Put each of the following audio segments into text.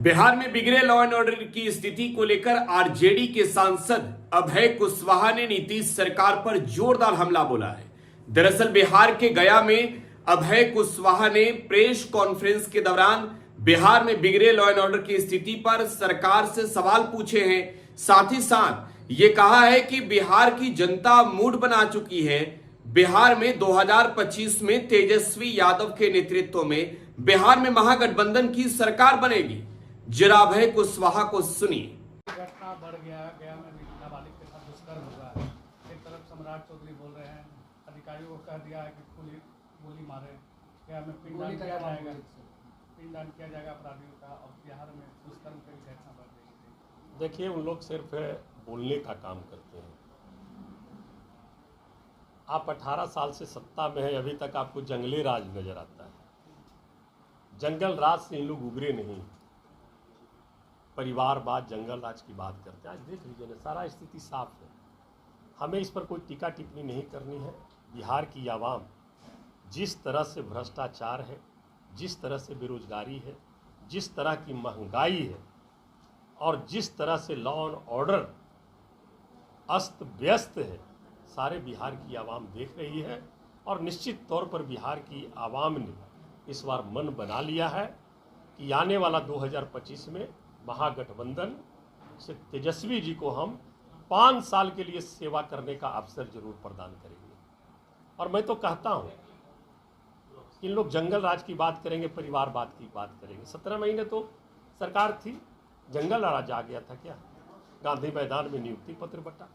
बिहार में बिगड़े law and order की स्थिति को लेकर आरजेडी के सांसद अभय कुशवाहा ने नीतीश सरकार पर जोरदार हमला बोला है। दरअसल बिहार के गया में अभय कुशवाहा ने प्रेस कॉन्फ्रेंस के दौरान बिहार में बिगड़े लॉ एंड ऑर्डर की स्थिति पर सरकार से सवाल पूछे हैं। साथ ही साथ ये कहा है कि बिहार की जनता मूड बना चुकी है। बिहार में 2025 में तेजस्वी यादव के नेतृत्व में बिहार में महागठबंधन की सरकार बनेगी। जरा अभय कुशवाहा को सुनिए। घटना बढ़ गया में भी नाबालिग के साथ दुष्कर्म हुआ है। एक तरफ सम्राट चौधरी बोल रहे हैं, अधिकारियों को कह दिया है कि गोली मारे, गया में पिंडदान किया जाएगा अपराधियों का। और बिहार में दुष्कर्म की घटना बढ़ गई। देखिए, उन लोग सिर्फ बोलने का काम करते हैं। आप 18 साल से सत्ता में है, अभी तक आपको जंगली राज नजर आता है। जंगल राज से इन लोग उभरे नहीं, परिवारवाद जंगल राज की बात करते हैं। आज देख लीजिए ना, सारा स्थिति साफ है। हमें इस पर कोई टीका टिप्पणी नहीं करनी है। बिहार की आवाम जिस तरह से भ्रष्टाचार है, जिस तरह से बेरोजगारी है, जिस तरह की महंगाई है और जिस तरह से लॉ एंड ऑर्डर अस्त व्यस्त है, सारे बिहार की आवाम देख रही है। और निश्चित तौर पर बिहार की आवाम ने इस बार मन बना लिया है कि आने वाला 2025 में महागठबंधन से तेजस्वी जी को हम 5 साल के लिए सेवा करने का अवसर जरूर प्रदान करेंगे। और मैं तो कहता हूं, इन लोग जंगल राज की बात करेंगे, परिवारवाद की बात करेंगे। 17 महीने तो सरकार थी, जंगल राज आ गया था क्या? गांधी मैदान में नियुक्ति पत्र बटा,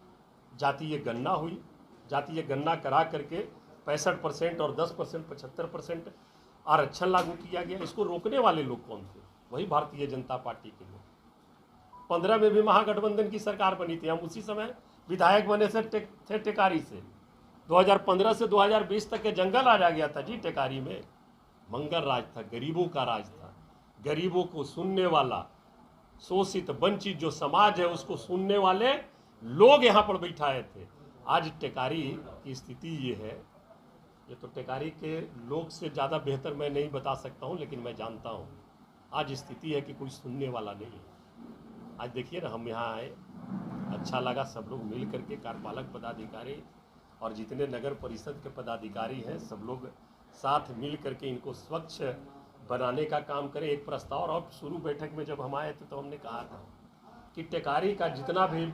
जातीय गणना हुई, जातीय गणना करा करके 65% और 10% 75% आरक्षण लागू किया गया। इसको रोकने वाले लोग कौन थे? वही भारतीय जनता पार्टी के लोग। 15 में भी महागठबंधन की सरकार बनी थी, हम उसी समय विधायक बने थे टेकारी से। 2015 से 2020 तक के जंगल राज आ गया था जी। टेकारी में मंगल राज था, गरीबों का राज था। गरीबों को सुनने वाला, शोषित वंचित जो समाज है उसको सुनने वाले लोग यहाँ पर बैठाए थे। आज टेकारी की स्थिति ये है, ये तो टेकारी के लोग से ज़्यादा बेहतर मैं नहीं बता सकता हूँ, लेकिन मैं जानता हूँ आज स्थिति है कि कोई सुनने वाला नहीं है। आज देखिए ना, हम यहाँ आए, अच्छा लगा, सब लोग मिल करके कार्यपालक पदाधिकारी और जितने नगर परिषद के पदाधिकारी हैं सब लोग साथ मिल करके इनको स्वच्छ बनाने का काम करें। एक प्रस्ताव, और शुरू बैठक में जब हम आए थे तो हमने कहा था कि टेकारी का जितना भी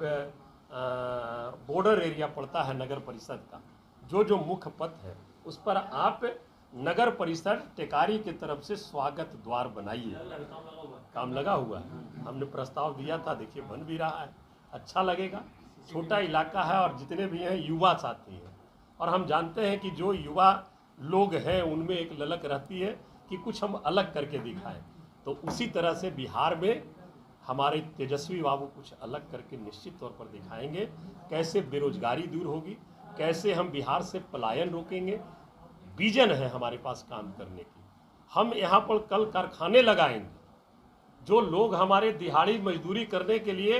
बॉर्डर एरिया पड़ता है नगर परिषद का, जो मुख्य पथ है उस पर आप नगर परिषद टेकारी की तरफ से स्वागत द्वार बनाइए। काम लगा हुआ है, हमने प्रस्ताव दिया था, देखिए बन भी रहा है, अच्छा लगेगा। छोटा इलाका है और जितने भी हैं युवा साथी हैं, और हम जानते हैं कि जो युवा लोग हैं उनमें एक ललक रहती है कि कुछ हम अलग करके दिखाएं। तो उसी तरह से बिहार में हमारे तेजस्वी बाबू कुछ अलग करके निश्चित तौर पर दिखाएंगे। कैसे बेरोजगारी दूर होगी, कैसे हम बिहार से पलायन रोकेंगे। विजन है हमारे पास काम करने की। हम यहाँ पर कल कारखाने लगाएंगे। जो लोग हमारे दिहाड़ी मजदूरी करने के लिए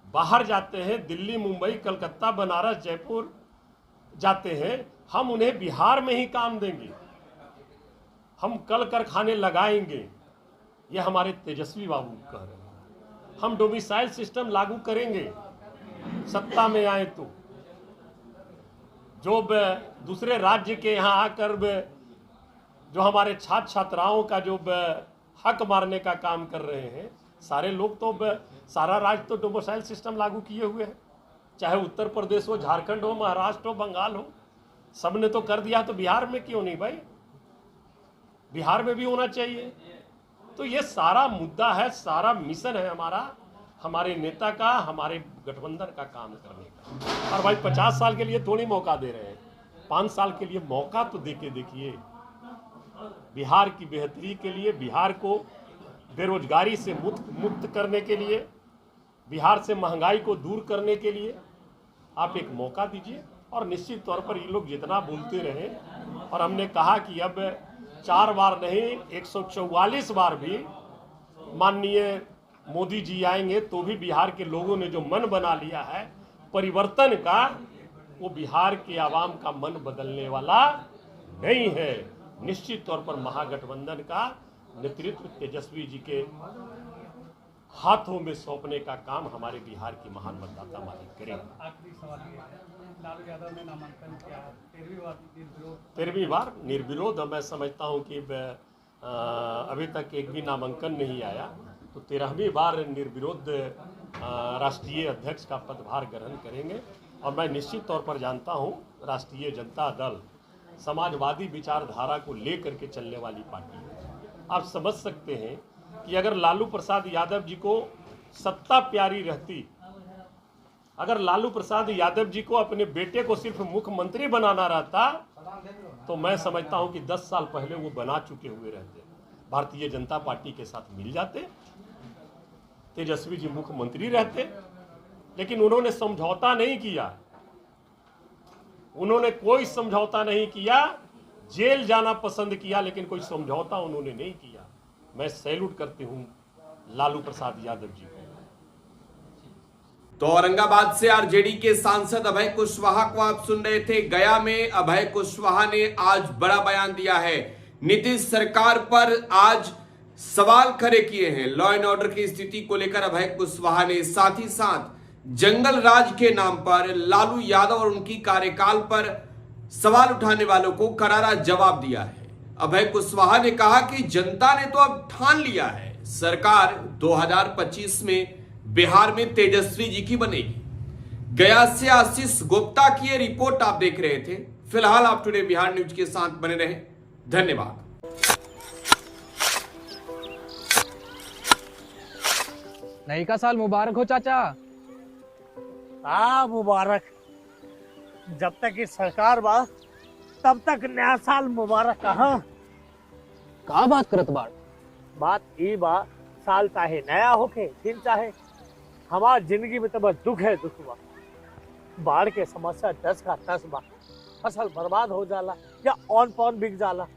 बाहर जाते हैं, दिल्ली, मुंबई, कलकत्ता, बनारस, जयपुर जाते हैं, हम उन्हें बिहार में ही काम देंगे। हम कल कारखाने लगाएंगे, ये हमारे तेजस्वी बाबू कह रहे हैं। हम डोमिसाइल सिस्टम लागू करेंगे सत्ता में आए तो। जो दूसरे राज्य के यहाँ आकर जो हमारे छात्र छात्राओं का जो हक मारने का काम कर रहे हैं, सारे लोग तो सारा राज्य तो डोमिसाइल सिस्टम लागू किए हुए हैं। चाहे उत्तर प्रदेश हो, झारखंड हो, महाराष्ट्र हो, बंगाल हो, सब ने तो कर दिया। तो बिहार में क्यों नहीं भाई? बिहार में भी होना चाहिए। तो ये सारा मुद्दा है, सारा मिशन है हमारा, हमारे नेता का, हमारे गठबंधन का काम करने का। और भाई 50 साल के लिए थोड़ी मौका दे रहे हैं, 5 साल के लिए मौका तो देके देखिए। बिहार की बेहतरी के लिए, बिहार को बेरोजगारी से मुक्त करने के लिए, बिहार से महंगाई को दूर करने के लिए आप एक मौका दीजिए। और निश्चित तौर पर ये लोग जितना बोलते रहे, और हमने कहा कि अब 4 बार नहीं 144 बार भी माननीय मोदी जी आएंगे तो भी बिहार के लोगों ने जो मन बना लिया है परिवर्तन का, वो बिहार के आवाम का मन बदलने वाला नहीं है। निश्चित तौर पर महागठबंधन का नेतृत्व तेजस्वी जी के हाथों में सौंपने का काम हमारे बिहार की महान मतदाता मालिक करेंगे। आखिरी सवाल ये है, लालू यादव ने नामांकन किया, 13वीं बार निर्विरोध। 13वीं बार निर्विरोध। मैं समझता हूं कि अभी तक एक भी नामांकन नहीं आया, तो 13वीं बार निर्विरोध राष्ट्रीय अध्यक्ष का पदभार ग्रहण करेंगे। और मैं निश्चित तौर पर जानता हूं राष्ट्रीय जनता दल समाजवादी विचारधारा को लेकर के चलने वाली पार्टी है। आप समझ सकते हैं कि अगर लालू प्रसाद यादव जी को सत्ता प्यारी रहती, अगर लालू प्रसाद यादव जी को अपने बेटे को सिर्फ मुख्यमंत्री बनाना रहता, तो मैं समझता हूं कि 10 साल पहले वो बना चुके हुए रहते, भारतीय जनता पार्टी के साथ मिल जाते, तेजस्वी जी मुख्यमंत्री रहते। लेकिन उन्होंने समझौता नहीं किया, उन्होंने कोई समझौता नहीं किया, जेल जाना पसंद किया, लेकिन कोई समझौता उन्होंने नहीं किया। मैं सैल्यूट करती हूं लालू प्रसाद यादव जी को। तो औरंगाबाद से आरजेडी के सांसद अभय कुशवाहा को आप सुन रहे थे। गया में अभय कुशवाहा ने आज बड़ा बयान दिया है, नीतीश सरकार पर आज सवाल खड़े किए हैं। लॉ एंड ऑर्डर की स्थिति को लेकर अभय कुशवाहा ने साथ ही साथ जंगल राज के नाम पर लालू यादव और उनकी कार्यकाल पर सवाल उठाने वालों को करारा जवाब दिया है। अभय कुशवाहा ने कहा कि जनता ने तो अब ठान लिया है, सरकार 2025 में बिहार में तेजस्वी जी की बनेगी। गया से आशीष गुप्ता की ये रिपोर्ट आप देख रहे थे। फिलहाल आप टुडे बिहार न्यूज के साथ बने रहें। धन्यवाद। नई का साल मुबारक हो चाचा। मुबारक। जब तक ये सरकार बा तब तक नया साल मुबारक। कहाँ का बात करत बाड़? बात ई बा, साल चाहे नया होके फिर चाहे हमार जिंदगी में तो बस दुख है, दुख बा। बाढ़ के समस्या 10 का 10 बा, फसल बर्बाद हो जाला या ऑन पॉन बिक जाला,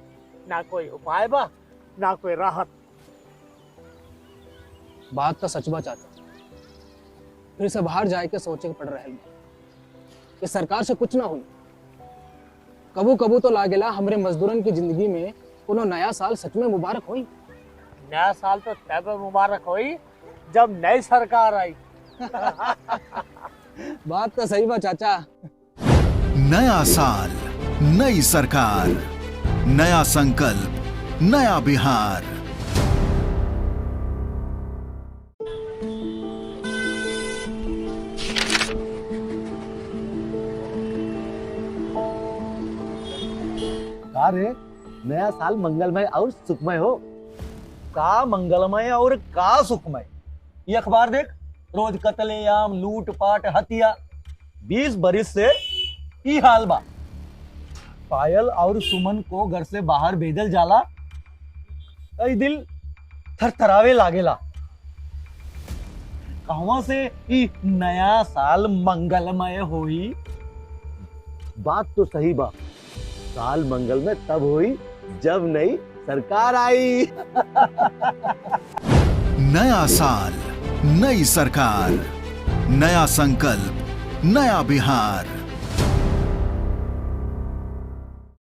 ना कोई उपाय बा ना कोई राहत। बात तो सच बा चाचा, फिर से बाहर जाए के सोचे के पड़ रहे कि सरकार से कुछ ना हुई। कबू कबू तो लागेला हमरे मजदूरन की जिंदगी में कोनो नया साल सच में मुबारक होई। नया साल तो तब मुबारक होई जब नई सरकार आई। बात तो सही बा चाचा। नया साल, नई सरकार, नया संकल्प, नया बिहार। रे नया साल मंगलमय और सुखमय हो। का मंगलमय और का सुखमय? ये अखबार देख, रोज कत्लेआम, लूट पाट, हत्या। 20 बरिस से ई हाल बा। पायल और सुमन को घर से बाहर भेजल जाला, कई दिल थरथरावे लागेला। कहवा से ई नया साल मंगलमय होई? बात तो सही बा, साल मंगल में तब हुई जब नई सरकार आई। नया साल, नई सरकार, नया संकल्प, नया बिहार।